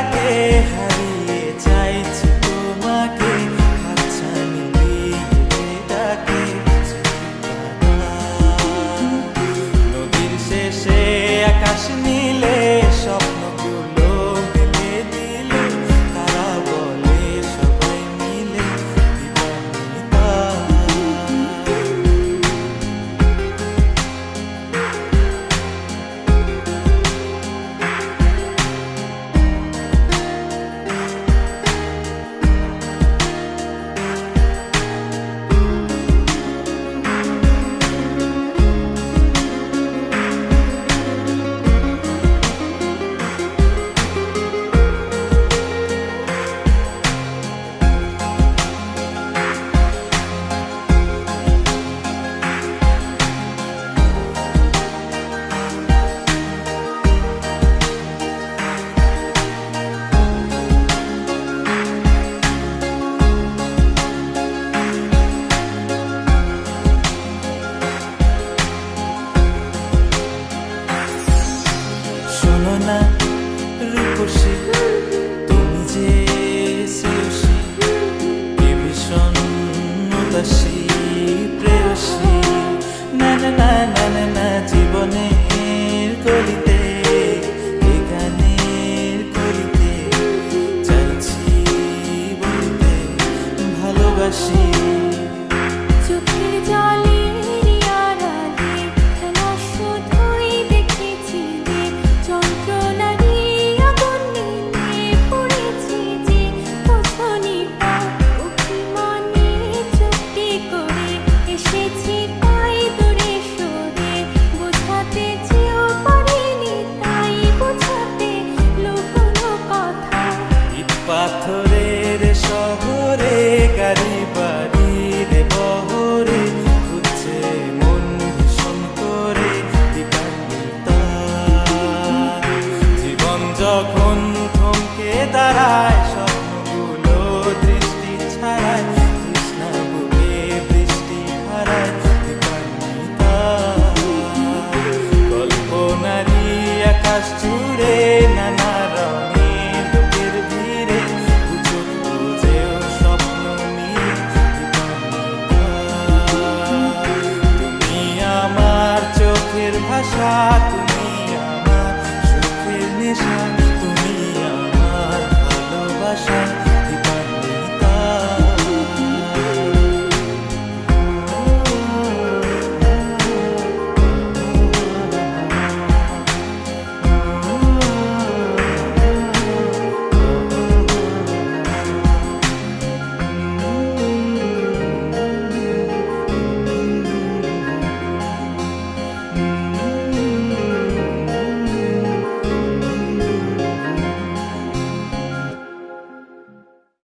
লাগে হারিয়ে চাইছি তোমাকে হাতছানি দিয়ে ডাকে নদীর শেষে আকাশ নীলে স্বপ্নগুলো মিলে দিলে তারা বলে সবাই মিলে দিবানিতা না রূপসী তুমি যে শ্রেয়সী কি ভীষণ উদাসী প্রেয়সী না না না না না না জীবনের কলিতে এ গানের কলিতে চাইছি বলতে ভালোবাসি চোখের জলে পাথরের শহরে গাড়ি বাড়ির বহরে খুঁজছে মন ভীষণ করে দিবানিতা জীবন যখন থমকে দাঁড়ায়